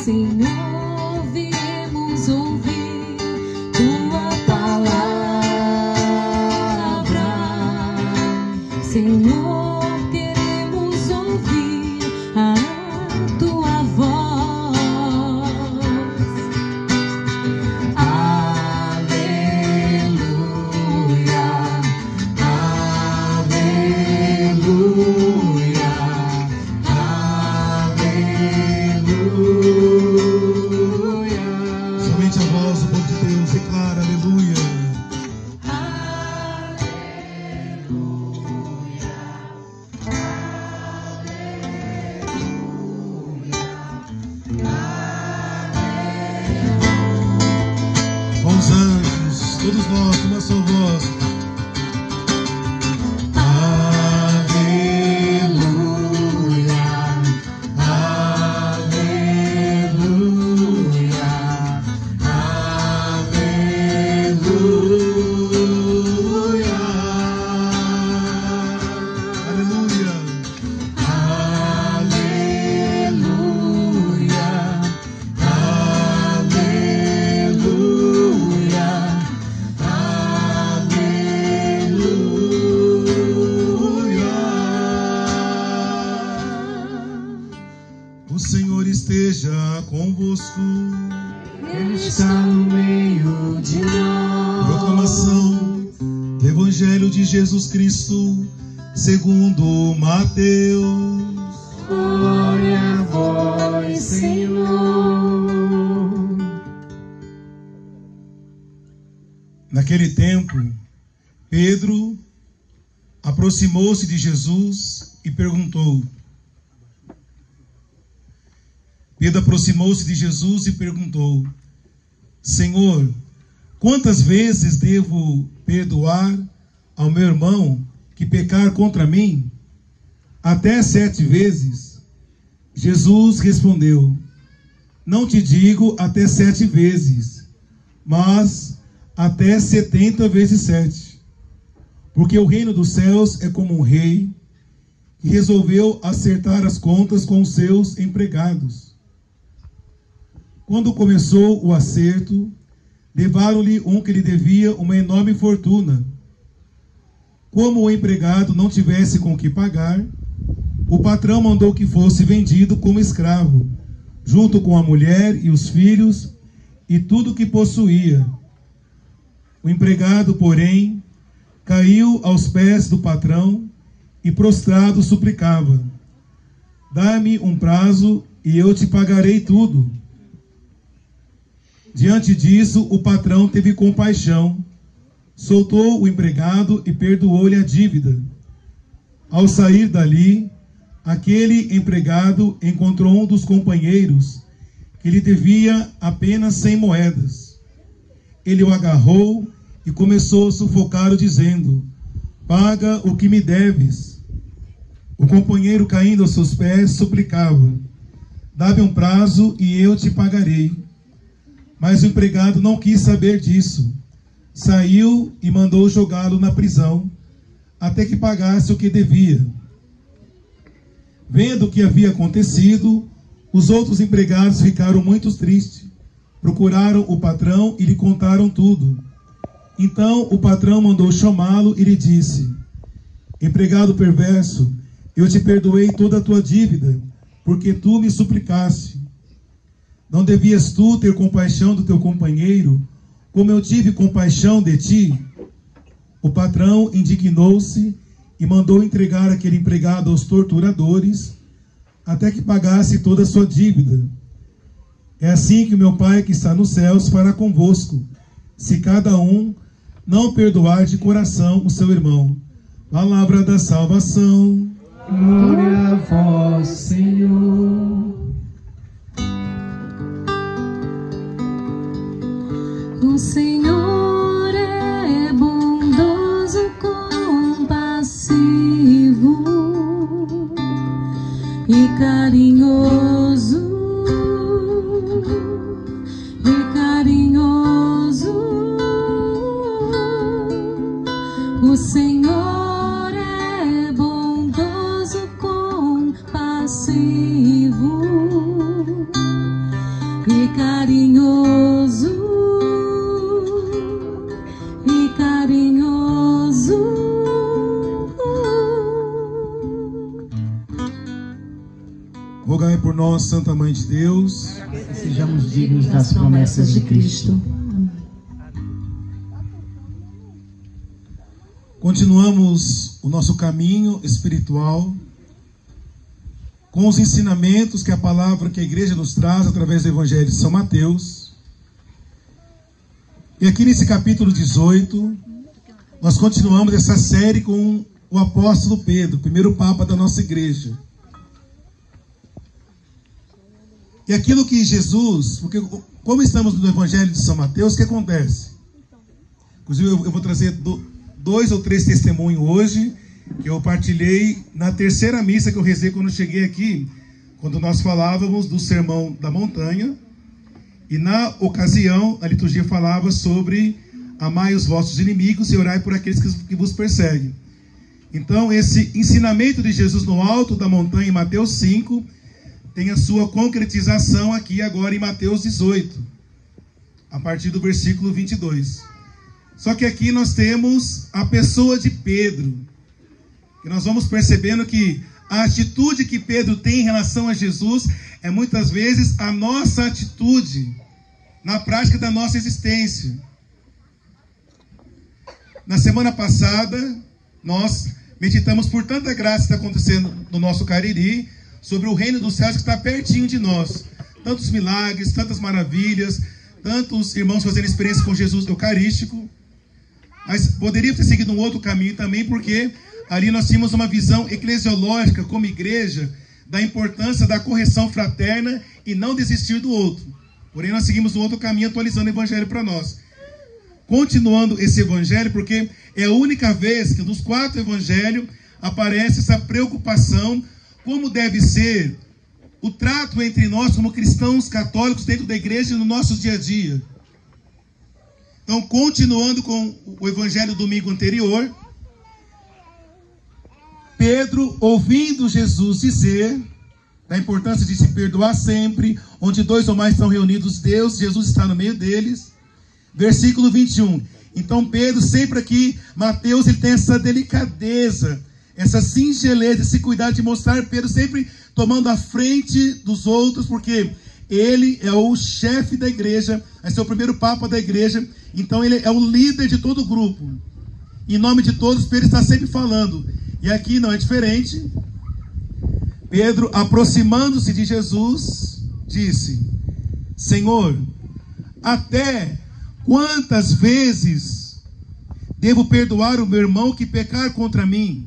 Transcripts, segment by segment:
Senhor, viemos ouvir tua palavra. Senhor, queremos ouvir a tua voz. Aleluia, aleluia, aleluia. Somente a voz do povo de Deus declara aleluia. Com os anjos, todos nós, uma só voz. Aleluia, aleluia, aleluia, aleluia, o Senhor esteja convosco. Ele está no meio de nós. Proclamação do Evangelho de Jesus Cristo segundo Mateus. Glória a vós, Senhor. Naquele tempo, Pedro aproximou-se de Jesus e perguntou. Senhor, quantas vezes devo perdoar ao meu irmão que pecar contra mim? Até 7 vezes? Jesus respondeu: não te digo até 7 vezes, mas até 70 vezes 7. Porque o reino dos céus é como um rei que resolveu acertar as contas com os seus empregados. Quando começou o acerto, levaram-lhe um que lhe devia uma enorme fortuna. Como o empregado não tivesse com que pagar, o patrão mandou que fosse vendido como escravo, junto com a mulher e os filhos e tudo o que possuía. O empregado, porém, caiu aos pés do patrão e prostrado suplicava: dá-me um prazo e eu te pagarei tudo. Diante disso, o patrão teve compaixão, soltou o empregado e perdoou-lhe a dívida. Ao sair dali, aquele empregado encontrou um dos companheiros que lhe devia apenas 100 moedas. Ele o agarrou e começou a sufocá-lo, dizendo: paga o que me deves. O companheiro, caindo aos seus pés, suplicava: dá-me um prazo e eu te pagarei. Mas o empregado não quis saber disso. Saiu e mandou jogá-lo na prisão, até que pagasse o que devia. Vendo o que havia acontecido, os outros empregados ficaram muito tristes. Procuraram o patrão e lhe contaram tudo. Então o patrão mandou chamá-lo e lhe disse: empregado perverso, eu te perdoei toda a tua dívida, porque tu me suplicaste. Não devias tu ter compaixão do teu companheiro, como eu tive compaixão de ti? O patrão indignou-se e mandou entregar aquele empregado aos torturadores, até que pagasse toda a sua dívida. É assim que o meu Pai que está nos céus fará convosco, se cada um não perdoar de coração o seu irmão. Palavra da salvação. Glória a vós, Senhor. O Senhor é bondoso, compassivo e carinhoso. O Senhor é bondoso, compassivo e carinhoso, e carinhoso. Rogai por nós, Santa Mãe de Deus, Que sejamos dignos das promessas de Cristo. Continuamos o nosso caminho espiritual com os ensinamentos que a palavra que a igreja nos traz através do Evangelho de São Mateus. E aqui nesse capítulo 18, nós continuamos essa série com o apóstolo Pedro, primeiro papa da nossa igreja. E aquilo que Jesus, porque como estamos no Evangelho de São Mateus, o que acontece? Inclusive eu vou trazer 2 ou 3 testemunhos hoje, que eu partilhei na terceira missa que eu rezei quando cheguei aqui, quando nós falávamos do Sermão da Montanha, e na ocasião a liturgia falava sobre amai os vossos inimigos e orai por aqueles que vos perseguem. Então esse ensinamento de Jesus no alto da montanha em Mateus 5, tem a sua concretização aqui agora em Mateus 18, a partir do versículo 22. Só que aqui nós temos a pessoa de Pedro. E nós vamos percebendo que a atitude que Pedro tem em relação a Jesus é muitas vezes a nossa atitude na prática da nossa existência. Na semana passada, nós meditamos por tanta graça que está acontecendo no nosso Cariri, sobre o reino dos céus que está pertinho de nós. Tantos milagres, tantas maravilhas, tantos irmãos fazendo experiência com Jesus eucarístico. Mas poderia ter seguido um outro caminho também, porque ali nós tínhamos uma visão eclesiológica como igreja da importância da correção fraterna e não desistir do outro. Porém nós seguimos um outro caminho atualizando o evangelho para nós. Continuando esse evangelho, porque é a única vez que nos 4 evangelhos aparece essa preocupação como deve ser o trato entre nós como cristãos católicos dentro da igreja e no nosso dia a dia. Então, continuando com o evangelho do domingo anterior, Pedro, ouvindo Jesus dizer da importância de se perdoar sempre, onde 2 ou mais estão reunidos, Jesus está no meio deles. Versículo 21. Então Pedro, sempre aqui, Mateus, ele tem essa delicadeza, essa singeleza, esse cuidado de mostrar Pedro sempre tomando a frente dos outros, porque ele é o chefe da igreja, vai ser o primeiro papa da igreja, então ele é o líder de todo o grupo. Em nome de todos, Pedro está sempre falando. E aqui não é diferente. Pedro, aproximando-se de Jesus, disse: Senhor, até quantas vezes devo perdoar o meu irmão que pecar contra mim?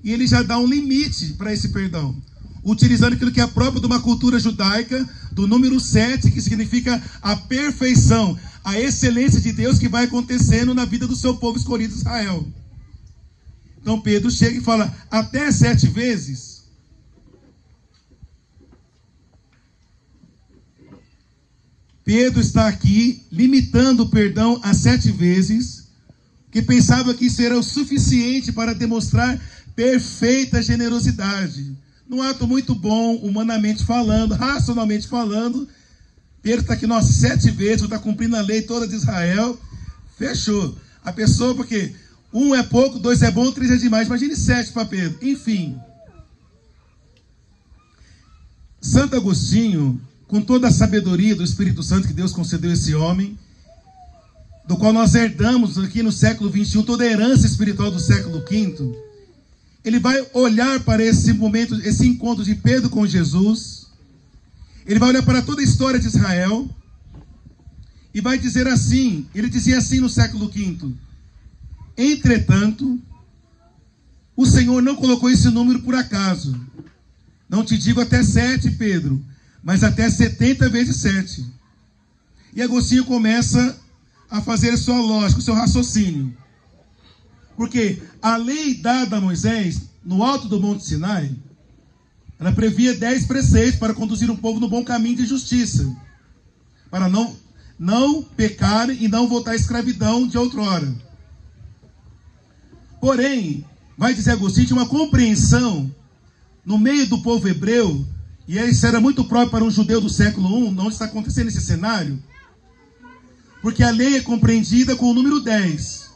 E ele já dá um limite para esse perdão, utilizando aquilo que é próprio de uma cultura judaica, do número 7, que significa a perfeição, a excelência de Deus que vai acontecendo na vida do seu povo escolhido Israel. Então Pedro chega e fala: até 7 vezes? Pedro está aqui limitando o perdão a 7 vezes, que pensava que isso era o suficiente para demonstrar perfeita generosidade. Num ato muito bom, humanamente falando, racionalmente falando, Pedro está aqui, nossa, 7 vezes, está cumprindo a lei toda de Israel, fechou. A pessoa, porque 1 é pouco, 2 é bom, 3 é demais, imagine 7 para Pedro. Enfim, Santo Agostinho, com toda a sabedoria do Espírito Santo que Deus concedeu a esse homem, do qual nós herdamos aqui no século XXI, toda a herança espiritual do século V, ele vai olhar para esse momento, esse encontro de Pedro com Jesus, ele vai olhar para toda a história de Israel, e vai dizer assim, ele dizia assim no século V: entretanto, O Senhor não colocou esse número por acaso. Não te digo até 7, Pedro, mas até 70 vezes 7. E Agostinho começa a fazer a sua lógica, o seu raciocínio. Porque a lei dada a Moisés, no alto do Monte Sinai, ela previa 10 preceitos para conduzir o povo no bom caminho de justiça. Para não pecarem e não voltar à escravidão de outrora. Porém, vai dizer Agostinho, tinha uma compreensão no meio do povo hebreu, e isso era muito próprio para um judeu do século I, onde está acontecendo esse cenário, porque a lei é compreendida com o número 10.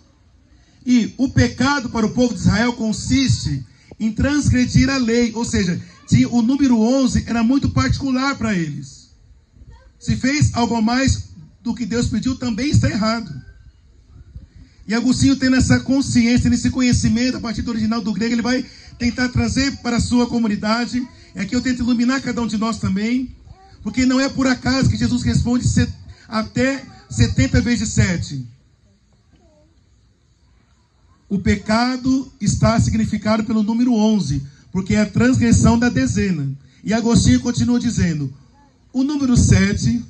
E o pecado para o povo de Israel consiste em transgredir a lei, ou seja, o número 11 era muito particular para eles. Se fez algo mais do que Deus pediu, também está errado. E Agostinho, tendo essa consciência, nesse conhecimento, a partir do original do grego, ele vai tentar trazer para a sua comunidade. É aqui eu tento iluminar cada um de nós também, porque não é por acaso que Jesus responde até 70 vezes 7. O pecado está significado pelo número 11, porque é a transgressão da dezena. E Agostinho continua dizendo, o número 7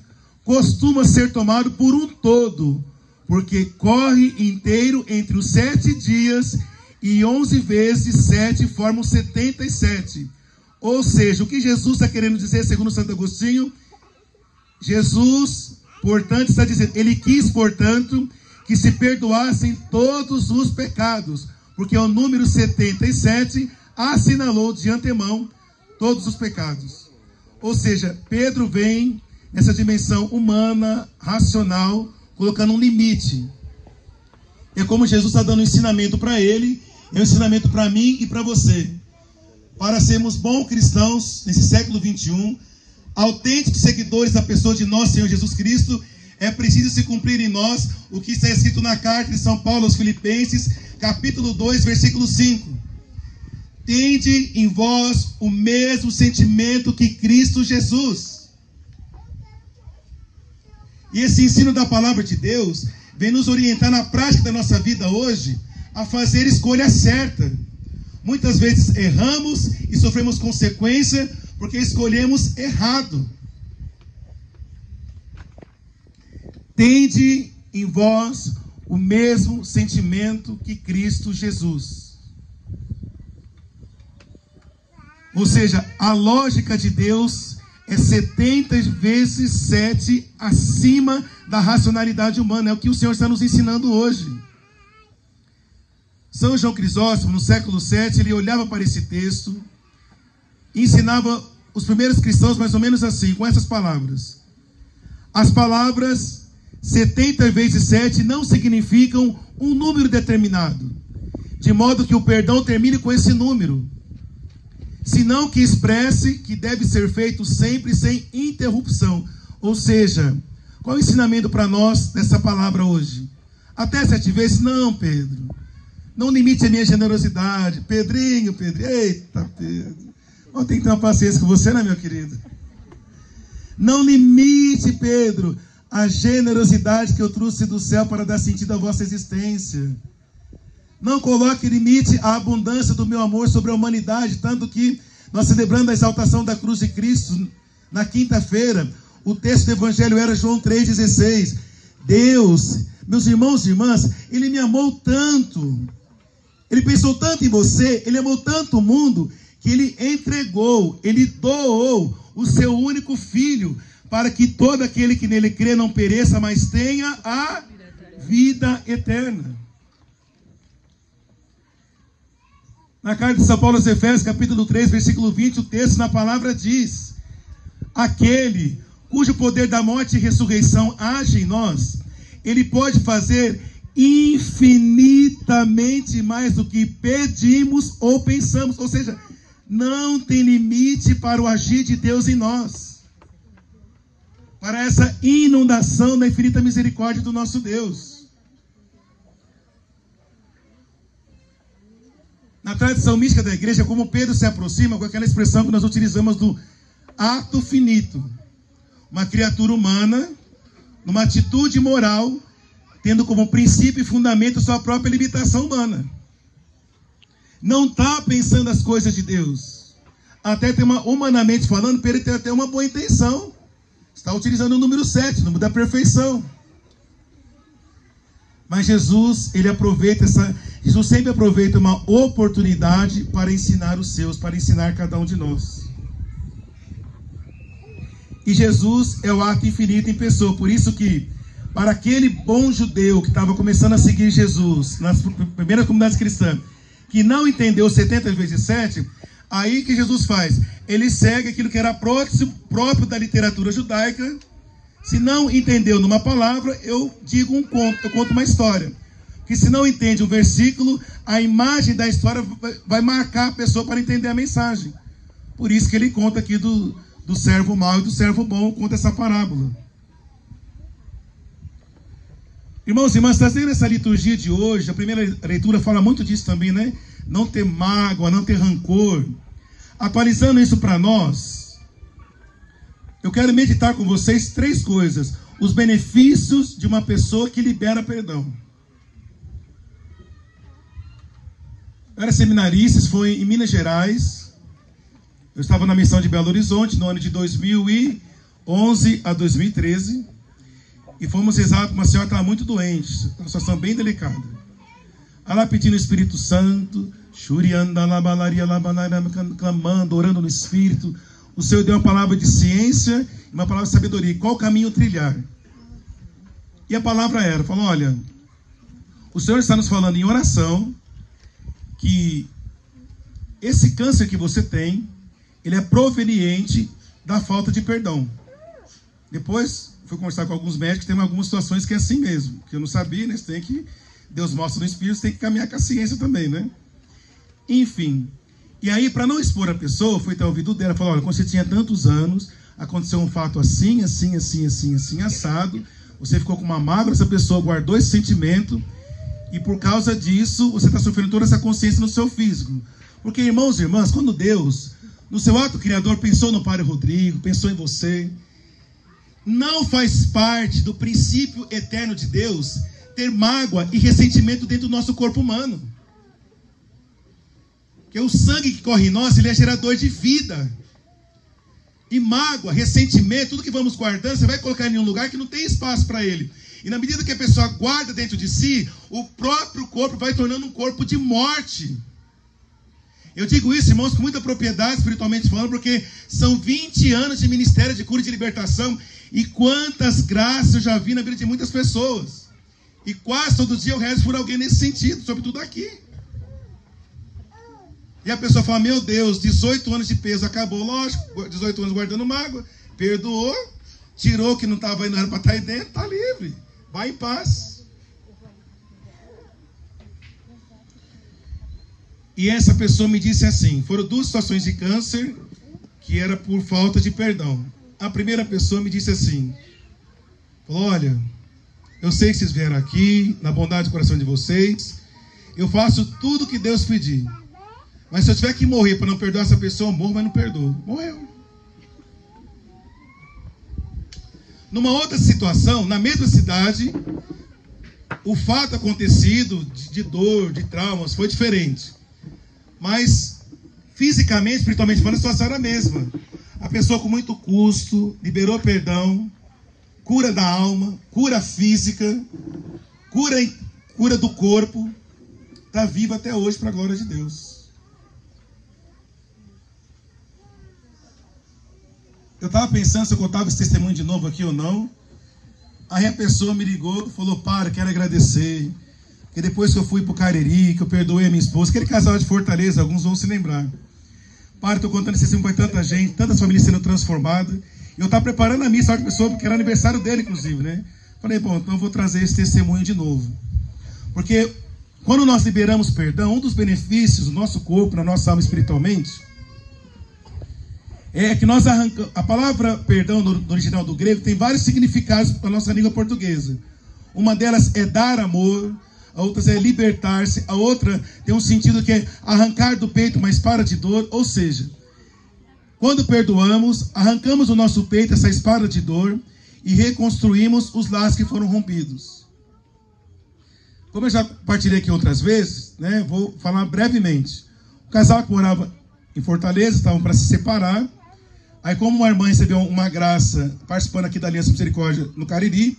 costuma ser tomado por um todo, porque corre inteiro entre os 7 dias e 11 vezes 7 formam 77. Ou seja, o que Jesus está querendo dizer, segundo Santo Agostinho, Jesus, portanto, está dizendo, ele quis, portanto, que se perdoassem todos os pecados, porque o número 77 assinalou de antemão todos os pecados. Ou seja, Pedro vem nessa dimensão humana, racional, colocando um limite. É como Jesus está dando um ensinamento para ele, é um ensinamento para mim e para você. Para sermos bons cristãos nesse século 21, autênticos seguidores da pessoa de nosso Senhor Jesus Cristo, é preciso se cumprir em nós o que está escrito na carta de São Paulo aos Filipenses, capítulo 2, versículo 5. Tende em vós o mesmo sentimento que Cristo Jesus. E esse ensino da palavra de Deus vem nos orientar na prática da nossa vida hoje a fazer escolha certa. Muitas vezes erramos e sofremos consequência porque escolhemos errado. Tende em vós o mesmo sentimento que Cristo Jesus. Ou seja, a lógica de Deus é 70 vezes 7 acima da racionalidade humana. É o que o Senhor está nos ensinando hoje. São João Crisóstomo, no século VII, ele olhava para esse texto e ensinava os primeiros cristãos mais ou menos assim, com essas palavras. As palavras 70 vezes 7 não significam um número determinado, de modo que o perdão termine com esse número, senão que expresse que deve ser feito sempre sem interrupção. Ou seja, qual é o ensinamento para nós dessa palavra hoje? Até 7 vezes? Não, Pedro. Não limite a minha generosidade. Pedrinho, eita, Pedro. Eu tenho que ter uma paciência com você, né, meu querido? Não limite, Pedro, a generosidade que eu trouxe do céu para dar sentido à vossa existência. Não coloque limite à abundância do meu amor sobre a humanidade, tanto que nós celebrando a exaltação da cruz de Cristo na quinta-feira, o texto do Evangelho era João 3,16. Deus, meus irmãos e irmãs, Ele me amou tanto, Ele pensou tanto em você, Ele amou tanto o mundo, que Ele entregou, Ele doou o seu único Filho, para que todo aquele que nele crê não pereça, mas tenha a vida eterna. Na carta de São Paulo aos Efésios, capítulo 3, versículo 20, o texto na palavra diz: aquele cujo poder da morte e ressurreição age em nós, ele pode fazer infinitamente mais do que pedimos ou pensamos. Ou seja, não tem limite para o agir de Deus em nós, para essa inundação da infinita misericórdia do nosso Deus. Na tradição mística da igreja, como Pedro se aproxima com aquela expressão que nós utilizamos do ato finito. Uma criatura humana, numa atitude moral, tendo como princípio e fundamento sua própria limitação humana. não está pensando as coisas de Deus. Até tem humanamente falando, ele tem até uma boa intenção. Está utilizando o número 7, o número da perfeição. Mas Jesus sempre aproveita uma oportunidade para ensinar os seus, para ensinar cada um de nós. E Jesus é o ato infinito em pessoa. Por isso que, para aquele bom judeu que estava começando a seguir Jesus, nas primeiras comunidades cristãs, que não entendeu 70 vezes 7, aí que Jesus faz? Ele segue aquilo que era próprio da literatura judaica. Se não entendeu numa palavra, eu digo um conto, eu conto uma história. Porque se não entende um versículo, a imagem da história vai marcar a pessoa para entender a mensagem. Por isso que ele conta aqui do servo mau e do servo bom, conta essa parábola. Irmãos e irmãs, trazendo essa liturgia de hoje, a primeira leitura fala muito disso também, né? Não ter mágoa, não ter rancor. Atualizando isso para nós, eu quero meditar com vocês 3 coisas. Os benefícios de uma pessoa que libera perdão. Eu era seminarista, isso foi em Minas Gerais. Eu estava na missão de Belo Horizonte no ano de 2011 a 2013. E fomos rezar para uma senhora que estava muito doente, uma situação bem delicada. Ela pedindo o Espírito Santo, clamando, orando no Espírito. O Senhor deu uma palavra de ciência e uma palavra de sabedoria. Qual caminho trilhar? E a palavra falou, olha, o Senhor está nos falando em oração que esse câncer que você tem, ele é proveniente da falta de perdão. Depois fui conversar com alguns médicos, tem algumas situações que é assim mesmo, que eu não sabia, né? Deus mostra no Espírito, você tem que caminhar com a ciência também, né? Enfim, e aí, para não expor a pessoa, foi até o ouvido dela, falou, olha, quando você tinha tantos anos, aconteceu um fato assim, assado, você ficou com uma mágoa, essa pessoa guardou esse sentimento, e por causa disso, você está sofrendo toda essa consciência no seu físico. Porque, irmãos e irmãs, quando Deus, no seu ato criador, pensou no Padre Rodrigo, pensou em você, não faz parte do princípio eterno de Deus ter mágoa e ressentimento dentro do nosso corpo humano. Porque o sangue que corre em nós, ele é gerador de vida. E mágoa, ressentimento, tudo que vamos guardando, você vai colocar em um lugar que não tem espaço para ele. E na medida que a pessoa guarda dentro de si, o próprio corpo vai tornando um corpo de morte. Eu digo isso, irmãos, com muita propriedade, espiritualmente falando, porque são 20 anos de ministério de cura e de libertação, e quantas graças eu já vi na vida de muitas pessoas. E quase todo dia eu rezo por alguém nesse sentido, sobretudo aqui. E a pessoa fala, meu Deus, 18 anos de peso acabou, lógico, 18 anos guardando mágoa, perdoou, tirou o que não estava indo para estar aí dentro, está livre, vai em paz. E essa pessoa me disse assim, foram 2 situações de câncer que era por falta de perdão. A primeira pessoa me disse assim, falou, olha, eu sei que vocês vieram aqui, na bondade do coração de vocês, eu faço tudo que Deus pedir. Mas se eu tiver que morrer para não perdoar essa pessoa, eu morro, mas não perdoo. Morreu. Numa outra situação, na mesma cidade, o fato acontecido de dor, de traumas, foi diferente. Mas, fisicamente, espiritualmente falando, a situação era a mesma. A pessoa com muito custo, liberou perdão, cura da alma, cura física, cura do corpo, está viva até hoje para a glória de Deus. Eu estava pensando se eu contava esse testemunho de novo aqui ou não. Aí a pessoa me ligou e falou, quero agradecer. Porque depois que eu fui para o Cariri, que eu perdoei a minha esposa, aquele casal de Fortaleza, alguns vão se lembrar. Estou contando esse testemunho para tanta gente, tantas famílias sendo transformadas. E eu estava preparando a missa para a pessoa, porque era aniversário dele, inclusive, né? Falei, bom, então eu vou trazer esse testemunho de novo. Porque quando nós liberamos perdão, um dos benefícios do nosso corpo, na nossa alma espiritualmente, é que nós arrancamos... A palavra perdão no original do grego tem vários significados para a nossa língua portuguesa. Uma delas é dar amor, a outra é libertar-se, a outra tem um sentido que é arrancar do peito uma espada de dor, ou seja, quando perdoamos, arrancamos do nosso peito essa espada de dor e reconstruímos os laços que foram rompidos. Como eu já partilhei aqui outras vezes, né, vou falar brevemente. casal que morava em Fortaleza, estavam para se separar. Aí, como uma irmã recebeu uma graça participando aqui da Aliança Misericórdia no Cariri,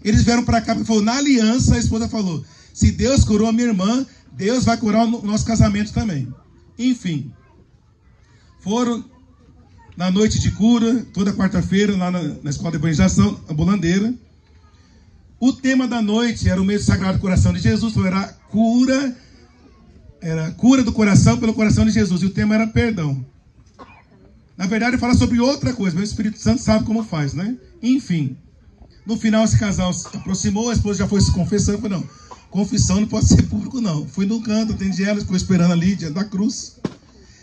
eles vieram para cá e falou, na aliança, a esposa falou, se Deus curou a minha irmã, Deus vai curar o nosso casamento também. Enfim, foram na noite de cura, toda quarta-feira, lá na Escola de Evangelização, a Bolandeira. O tema da noite era o mês do Sagrado Coração de Jesus, então era cura do coração pelo coração de Jesus, e o tema era perdão. Na verdade, ele fala sobre outra coisa, mas o Espírito Santo sabe como faz, né? Enfim, no final esse casal se aproximou, a esposa já foi se confessando, falou, não, confissão não pode ser público não. Fui no canto, atendi ela, ficou esperando ali, diante da cruz.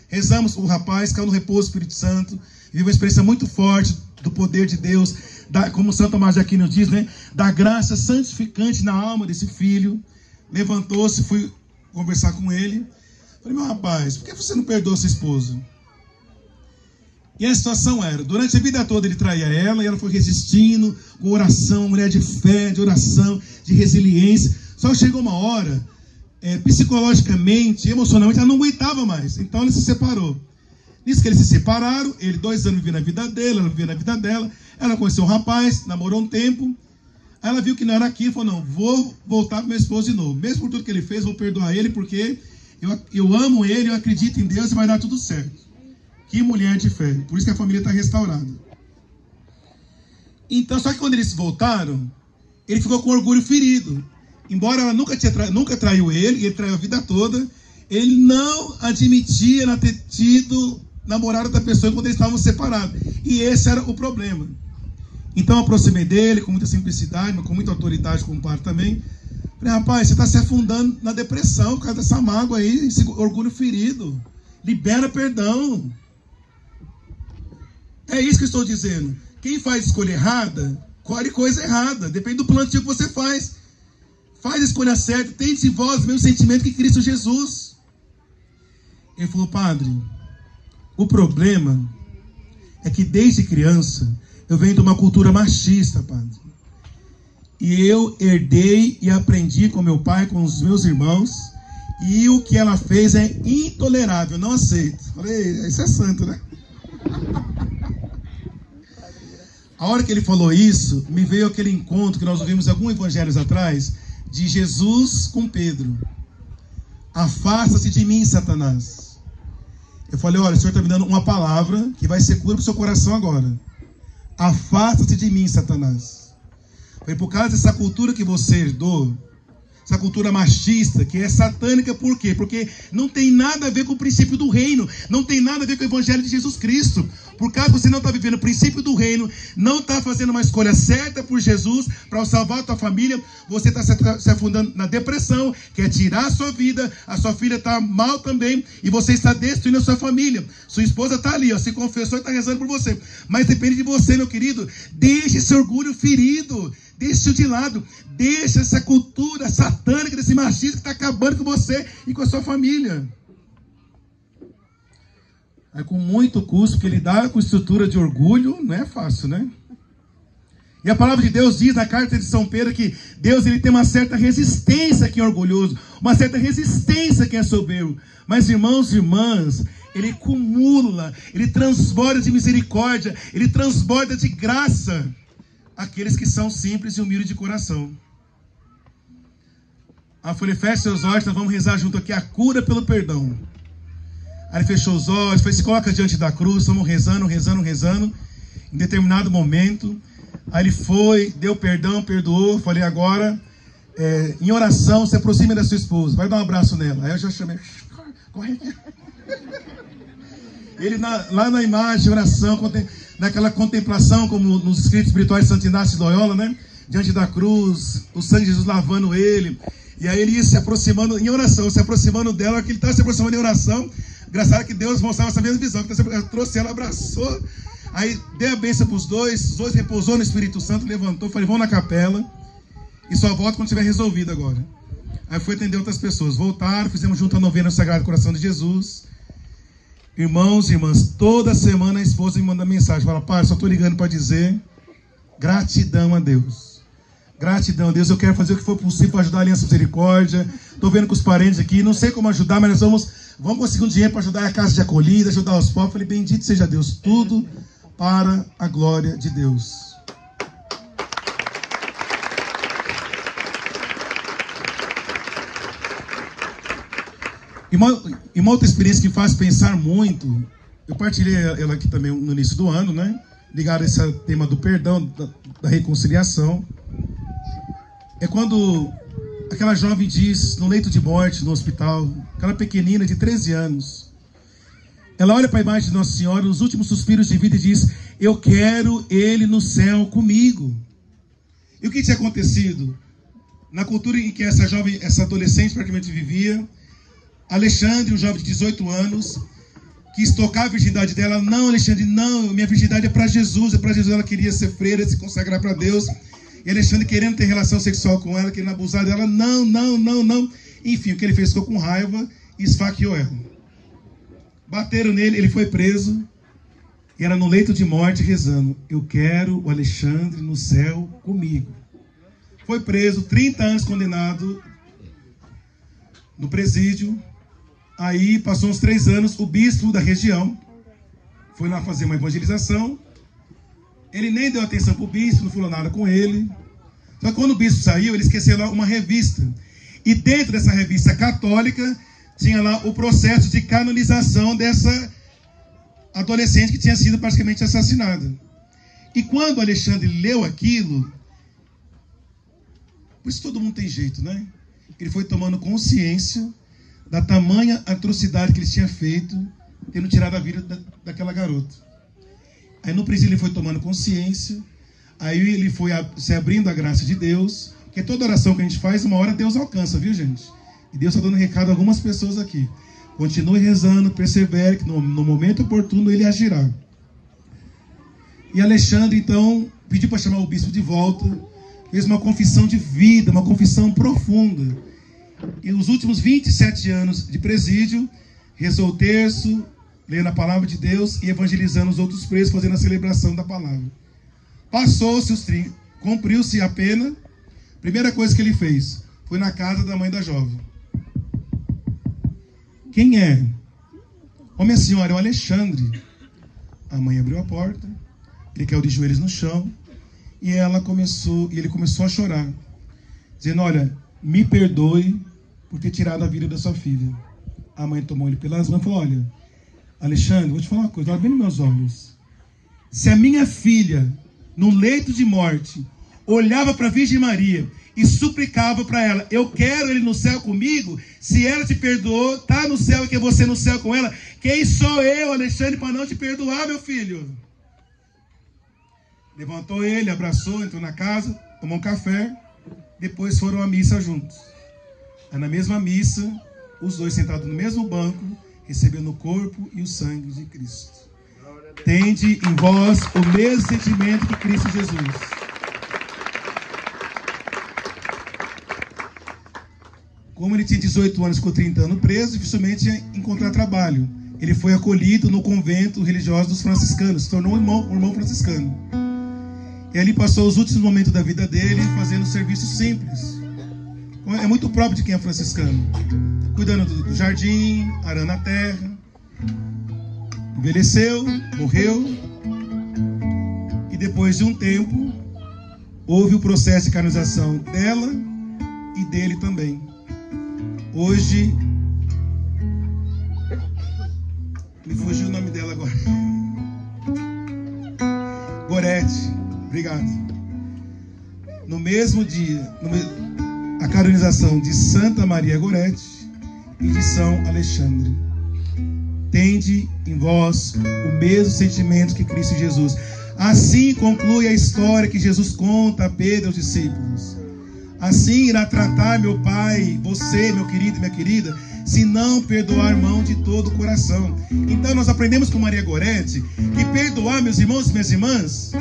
Rezamos, o rapaz caiu no repouso do Espírito Santo, vive uma experiência muito forte do poder de Deus, como Santo Tomás de Aquino diz, né? Da graça santificante na alma desse filho. Levantou-se, fui conversar com ele. Falei, meu rapaz, por que você não perdoa sua esposa? E a situação era, durante a vida toda ele traía ela, e ela foi resistindo, com oração, mulher de fé, de oração, de resiliência. Só que chegou uma hora, psicologicamente, emocionalmente, ela não aguentava mais. Então ela se separou. Nisso que eles se separaram, ele 2 anos vivia na vida dele, ela vivia na vida dela. Ela conheceu um rapaz, namorou um tempo. Aí ela viu que não era aquilo, falou, não, vou voltar para meu esposo de novo. Mesmo por tudo que ele fez, vou perdoar ele, porque eu amo ele, eu acredito em Deus e vai dar tudo certo. Que mulher de fé. Por isso que a família está restaurada. Então, só que quando eles voltaram, ele ficou com orgulho ferido. Embora ela nunca traiu ele, e ele traiu a vida toda, ele não admitia ela ter tido namorado da pessoa quando eles estavam separados. E esse era o problema. Então eu aproximei dele com muita simplicidade, mas com muita autoridade como padre também. Falei, rapaz, você está se afundando na depressão por causa dessa mágoa aí, esse orgulho ferido. Libera perdão. É isso que eu estou dizendo. Quem faz escolha errada, colhe coisa errada. Depende do plantio que você faz. Faz a escolha certa, tem em vós o mesmo sentimento que Cristo Jesus. Ele falou, padre, o problema é que desde criança eu venho de uma cultura machista, padre. E eu herdei e aprendi com meu pai, com os meus irmãos, e o que ela fez é intolerável, não aceito. Falei, isso é santo, né? A hora que ele falou isso, me veio aquele encontro que nós ouvimos alguns evangelhos atrás, de Jesus com Pedro. Afasta-se de mim, Satanás. Eu falei, olha, o Senhor está me dando uma palavra que vai ser cura para o seu coração agora. Afasta-se de mim, Satanás. Foi por causa dessa cultura que você herdou, essa cultura machista, que é satânica, por quê? Porque não tem nada a ver com o princípio do reino, não tem nada a ver com o evangelho de Jesus Cristo. Por causa que você não está vivendo o princípio do reino, não está fazendo uma escolha certa por Jesus, para salvar a tua família, você está se afundando na depressão, quer tirar a sua vida, a sua filha está mal também, e você está destruindo a sua família. Sua esposa está ali, ó, se confessou e está rezando por você. Mas depende de você, meu querido. Deixe esse orgulho ferido, deixe isso de lado, deixe essa cultura satânica, desse machismo que está acabando com você e com a sua família. É com muito custo, porque lidar com estrutura de orgulho não é fácil, né? E a palavra de Deus diz na carta de São Pedro que Deus ele tem uma certa resistência a quem é orgulhoso, uma certa resistência a quem é soberbo. Mas irmãos e irmãs, ele acumula, ele transborda de misericórdia, ele transborda de graça aqueles que são simples e humildes de coração. Eu falei, feche seus olhos, nós vamos rezar junto aqui a cura pelo perdão. Aí ele fechou os olhos, se coloca diante da cruz, estamos rezando. Em determinado momento, aí ele foi, deu perdão, perdoou. Falei, agora, em oração, se aproxime da sua esposa, vai dar um abraço nela. Aí eu já chamei, corre. Ele lá na imagem, oração, naquela contemplação, como nos escritos espirituais de Santo Inácio de Loyola, né? Diante da cruz, o sangue de Jesus lavando ele. E aí ele ia se aproximando em oração, se aproximando dela, que ele estava se aproximando em oração. Engraçado que Deus mostrava essa mesma visão, que trouxe ela, abraçou, aí deu a bênção para os dois repousou no Espírito Santo, levantou, falei, vão na capela, e só volta quando tiver resolvido agora. Aí foi atender outras pessoas, voltaram, fizemos junto a novena do Sagrado Coração de Jesus. Irmãos e irmãs, toda semana a esposa me manda mensagem, fala, pai, só estou ligando para dizer gratidão a Deus. Gratidão a Deus, eu quero fazer o que for possível para ajudar a Aliança Misericórdia. Estou vendo com os parentes aqui, não sei como ajudar, mas nós vamos vamos conseguir um dinheiro para ajudar a casa de acolhida, ajudar os pobres. Eu falei, bendito seja Deus, tudo para a glória de Deus. E uma outra experiência que faz pensar muito, eu partilhei ela aqui também no início do ano, né? Ligado a esse tema do perdão, da reconciliação. É quando aquela jovem diz, no leito de morte, no hospital, aquela pequenina de 13 anos, ela olha para a imagem de Nossa Senhora, nos últimos suspiros de vida, e diz, eu quero Ele no céu comigo. E o que tinha acontecido? Na cultura em que essa jovem, essa adolescente praticamente vivia, Alexandre, um jovem de 18 anos, quis tocar a virgindade dela. Não, Alexandre, não, minha virgindade é para Jesus, ela queria ser freira, se consagrar para Deus. E Alexandre querendo ter relação sexual com ela, querendo abusar dela, não. Enfim, o que ele fez, ficou com raiva e esfaqueou ela. Bateram nele, ele foi preso, e ela no leito de morte rezando, eu quero o Alexandre no céu comigo. Foi preso, 30 anos condenado no presídio. Aí passou uns 3 anos, o bispo da região foi lá fazer uma evangelização. Ele nem deu atenção para o bispo, não falou nada com ele. Só que quando o bispo saiu, ele esqueceu lá uma revista. E dentro dessa revista católica, tinha lá o processo de canonização dessa adolescente que tinha sido praticamente assassinada. E quando Alexandre leu aquilo, por isso todo mundo tem jeito, né? Ele foi tomando consciência da tamanha atrocidade que ele tinha feito, tendo tirado a vida daquela garota. Aí no presídio ele foi tomando consciência, aí ele foi se abrindo à graça de Deus, porque toda oração que a gente faz, uma hora Deus alcança, viu, gente? E Deus está dando recado a algumas pessoas aqui. Continue rezando, persevere, que no momento oportuno ele agirá. E Alexandre, então, pediu para chamar o bispo de volta, fez uma confissão de vida, uma confissão profunda. E os últimos 27 anos de presídio, rezou o terço, lendo a palavra de Deus e evangelizando os outros presos, fazendo a celebração da palavra. Passou-se os 30, cumpriu-se a pena. Primeira coisa que ele fez, foi na casa da mãe da jovem. Quem é? Ô minha senhora, é o Alexandre. A mãe abriu a porta, ele caiu de joelhos no chão, e ele começou a chorar, dizendo, olha, me perdoe por ter tirado a vida da sua filha. A mãe tomou ele pelas mãos e falou, olha, Alexandre, vou te falar uma coisa, olha bem nos meus olhos. Se a minha filha, no leito de morte, olhava para a Virgem Maria e suplicava para ela, eu quero ele no céu comigo, se ela te perdoou, tá no céu e quer você no céu com ela, quem sou eu, Alexandre, para não te perdoar, meu filho? Levantou ele, abraçou, entrou na casa, tomou um café, depois foram à missa juntos. Aí na mesma missa, os dois sentados no mesmo banco, recebendo o corpo e o sangue de Cristo. Tende em vós o mesmo sentimento que Cristo Jesus. Como ele tinha 18 anos, ficou 30 anos preso, dificilmente ia encontrar trabalho. Ele foi acolhido no convento religioso dos franciscanos, se tornou um irmão franciscano. E ali passou os últimos momentos da vida dele fazendo serviços simples. É muito próprio de quem é franciscano. Cuidando do jardim, arando a terra. Envelheceu, morreu. E depois de um tempo, houve o processo de canonização dela e dele também. Hoje, me fugiu o nome dela agora. Gorete. Obrigado. No mesmo dia, a canonização de Santa Maria Gorete e de São Alexandre. Tende em vós o mesmo sentimento que Cristo Jesus. Assim conclui a história que Jesus conta a Pedro e aos discípulos. Assim irá tratar meu Pai, você, meu querido e minha querida, se não perdoar mão de todo o coração. Então nós aprendemos com Maria Gorete que perdoar, meus irmãos e minhas irmãs,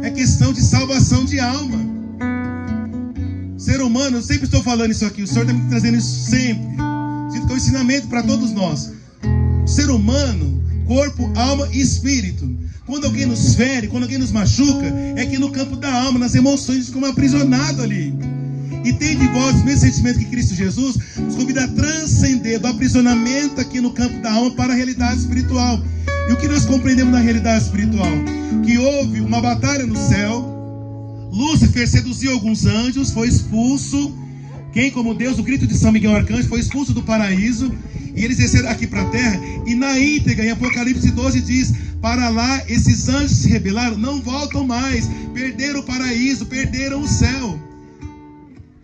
é questão de salvação de alma. Ser humano, eu sempre estou falando isso aqui, o Senhor está me trazendo isso sempre. Sinto que é um ensinamento para todos nós. Ser humano, corpo, alma e espírito. Quando alguém nos fere, quando alguém nos machuca, é que no campo da alma, nas emoções, a gente fica aprisionado ali. E tem de vós o mesmo sentimento que Cristo Jesus nos convida a transcender do aprisionamento aqui no campo da alma para a realidade espiritual. E o que nós compreendemos na realidade espiritual? Que houve uma batalha no céu. Lúcifer seduziu alguns anjos, foi expulso. Quem, como Deus, o grito de São Miguel Arcanjo, foi expulso do paraíso. E eles desceram aqui para a terra. E na íntegra, em Apocalipse 12 diz: para lá esses anjos se rebelaram, não voltam mais. Perderam o paraíso, perderam o céu.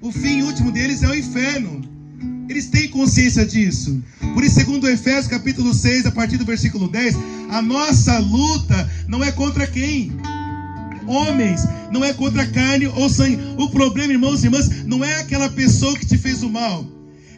O fim último deles é o inferno. Eles têm consciência disso. Por isso, segundo Efésios capítulo 6, a partir do versículo 10, a nossa luta não é contra quem? Homens, não é contra carne ou sangue. O problema, irmãos e irmãs, não é aquela pessoa que te fez o mal.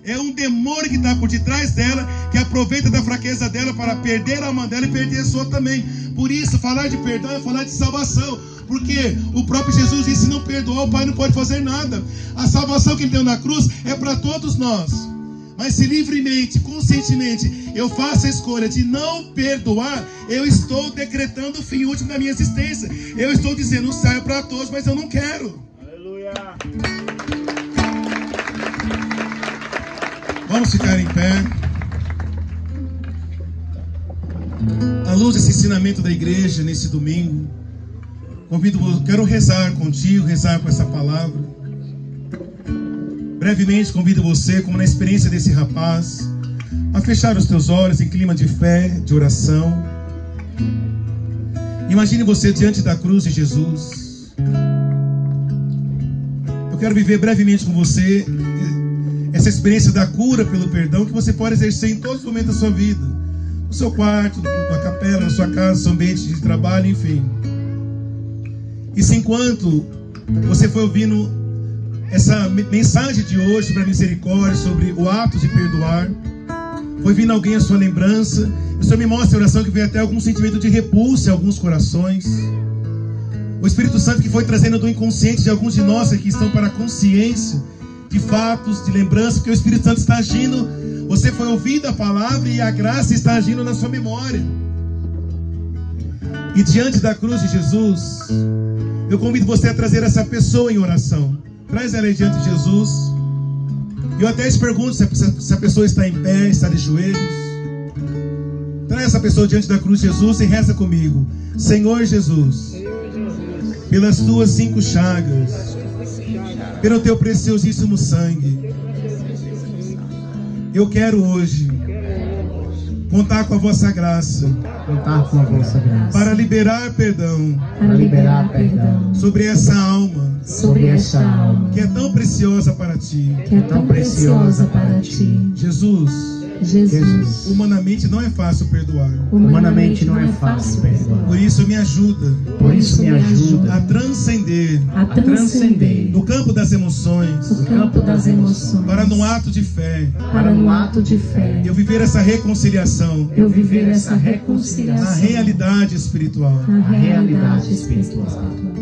É um demônio que está por detrás dela, que aproveita da fraqueza dela para perder a alma dela e perder a sua também. Por isso, falar de perdão é falar de salvação. Porque o próprio Jesus disse: se não perdoar, o Pai não pode fazer nada. A salvação que Ele deu na cruz é para todos nós. Mas se livremente, conscientemente, eu faço a escolha de não perdoar, eu estou decretando o fim último da minha existência. Eu estou dizendo: o céu é para todos, mas eu não quero. Aleluia. Vamos ficar em pé. À luz desse ensinamento da igreja nesse domingo, quero rezar contigo, rezar com essa palavra. Brevemente convido você, como na experiência desse rapaz, a fechar os teus olhos em clima de fé, de oração. Imagine você diante da cruz de Jesus. Eu quero viver brevemente com você essa experiência da cura pelo perdão que você pode exercer em todos os momentos da sua vida. No seu quarto, na capela, na sua casa, no seu ambiente de trabalho, enfim. E se enquanto você foi ouvindo essa mensagem de hoje sobre a misericórdia, sobre o ato de perdoar, foi vindo alguém à sua lembrança, o Senhor me mostra a oração que veio até algum sentimento de repulsa em alguns corações. O Espírito Santo que foi trazendo do inconsciente de alguns de nós que estão para a consciência de fatos, de lembrança, porque o Espírito Santo está agindo. Você foi ouvindo a palavra e a graça está agindo na sua memória. E diante da cruz de Jesus, eu convido você a trazer essa pessoa em oração. Traz ela aí diante de Jesus. Eu até te pergunto se a pessoa está em pé, está de joelhos. Traz essa pessoa diante da cruz de Jesus e reza comigo. Senhor Jesus, pelas tuas 5 chagas, pelo teu preciosíssimo sangue, eu quero hoje contar com a vossa graça, para liberar perdão, sobre essa alma, que é tão preciosa para ti, Jesus. Humanamente não é fácil perdoar. Por isso me ajuda a transcender do campo das emoções, para num ato de fé, eu viver essa reconciliação, na realidade espiritual.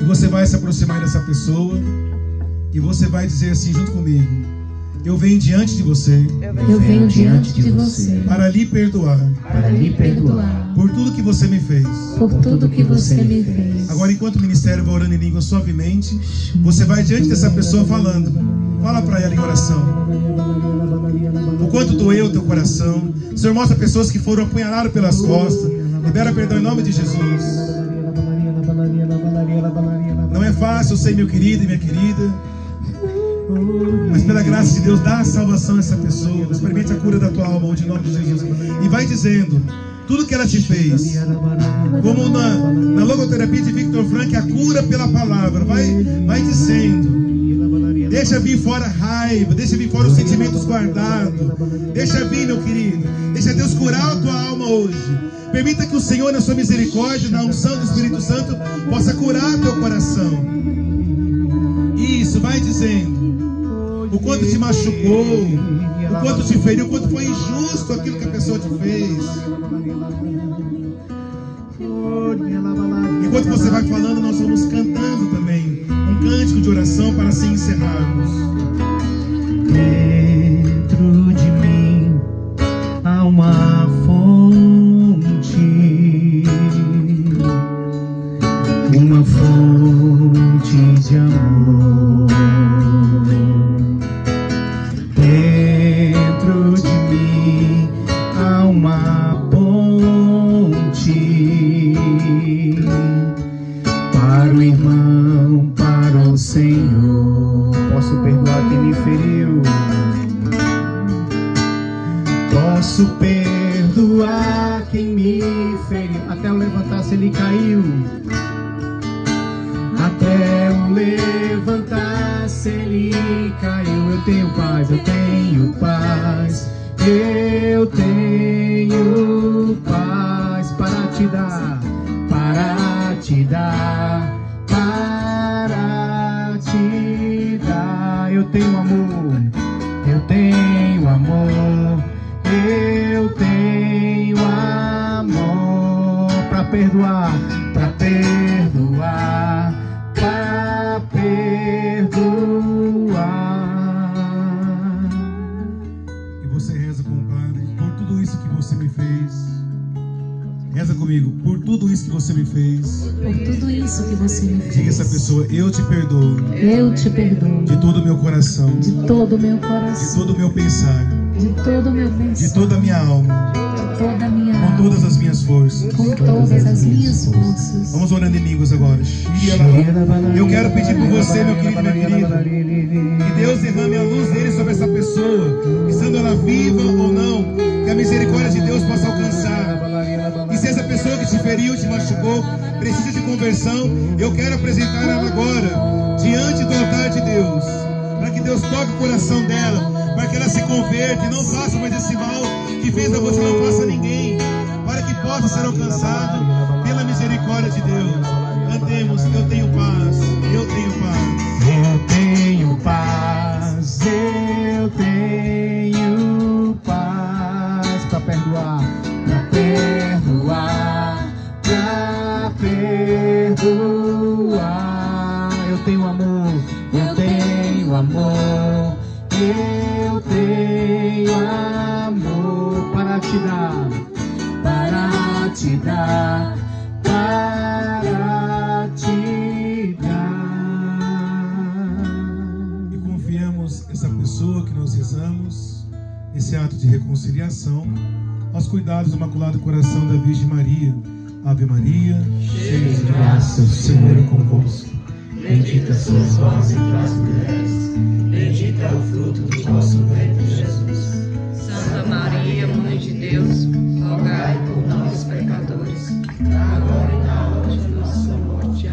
E você vai se aproximar dessa pessoa e você vai dizer assim junto comigo: eu venho diante de você, para lhe perdoar, por tudo que você me fez. Agora, enquanto o ministério vai orando em língua suavemente, você vai diante dessa pessoa falando. Fala para ela em oração o quanto doeu o teu coração. O Senhor mostra pessoas que foram apunhaladas pelas costas. Libera perdão em nome de Jesus. Não é fácil, eu sei, meu querido e minha querida, mas pela graça de Deus, dá a salvação a essa pessoa. Experimente a cura da tua alma hoje em nome de Jesus. E vai dizendo tudo que ela te fez. Como na logoterapia de Victor Frank, a cura pela palavra. Vai dizendo. Deixa vir fora a raiva, deixa vir fora os sentimentos guardados. Deixa vir, meu querido. Deixa Deus curar a tua alma hoje. Permita que o Senhor, na sua misericórdia, na unção do Espírito Santo, possa curar teu coração. Isso, vai dizendo o quanto te machucou, o quanto te feriu, o quanto foi injusto aquilo que a pessoa te fez. Enquanto você vai falando, nós vamos cantando também um cântico de oração para assim encerrarmos. Dentro de mim há uma fonte de amor. quero, irmão, para o Senhor. Posso perdoar quem me feriu. Posso perdoar quem me feriu. Até o levantar-se ele caiu. Até o levantar-se ele caiu. Eu tenho paz, eu tenho paz. Eu tenho paz para te dar, para te dar, para te dar. Eu tenho amor, eu tenho amor, eu tenho amor para perdoar, para perdoar, para perdoar. E você reza com o Padre por tudo isso que você me fez. Reza comigo, por tudo isso que você me fez. Por tudo isso que você me fez. Diga essa pessoa, eu te perdoo. Eu te perdoo. De todo o meu coração. De todo o meu De coração. todo o meu pensar. De todo o meu De pensar. toda a minha alma. De toda a minha Com alma. todas as minhas forças. Com todas as minhas forças. Vamos orando em línguas agora. Eu quero pedir por você, meu querido e minha querida, que Deus derrame a luz dele sobre essa pessoa, estando ela viva ou não, que a misericórdia de Deus possa alcançar. E se essa pessoa que te feriu, te machucou, precisa de conversão, eu quero apresentar ela agora, diante do altar de Deus, para que Deus toque o coração dela, para que ela se converta e não faça mais esse mal que fez a você, não faça a ninguém, para que possa ser alcançado pela misericórdia de Deus. Cantemos, eu tenho paz, eu tenho paz. Eu tenho paz, eu tenho paz para perdoar, para perdoar, para perdoar. Eu tenho amor, eu tenho amor, eu tenho amor para te dar, para te dar, para te dar. E confiamos essa pessoa que nós rezamos, esse ato de reconciliação, aos cuidados do Imaculado Coração da Virgem Maria. Ave Maria, cheia de graça, o Senhor é convosco. Bendita sois vós entre as mulheres.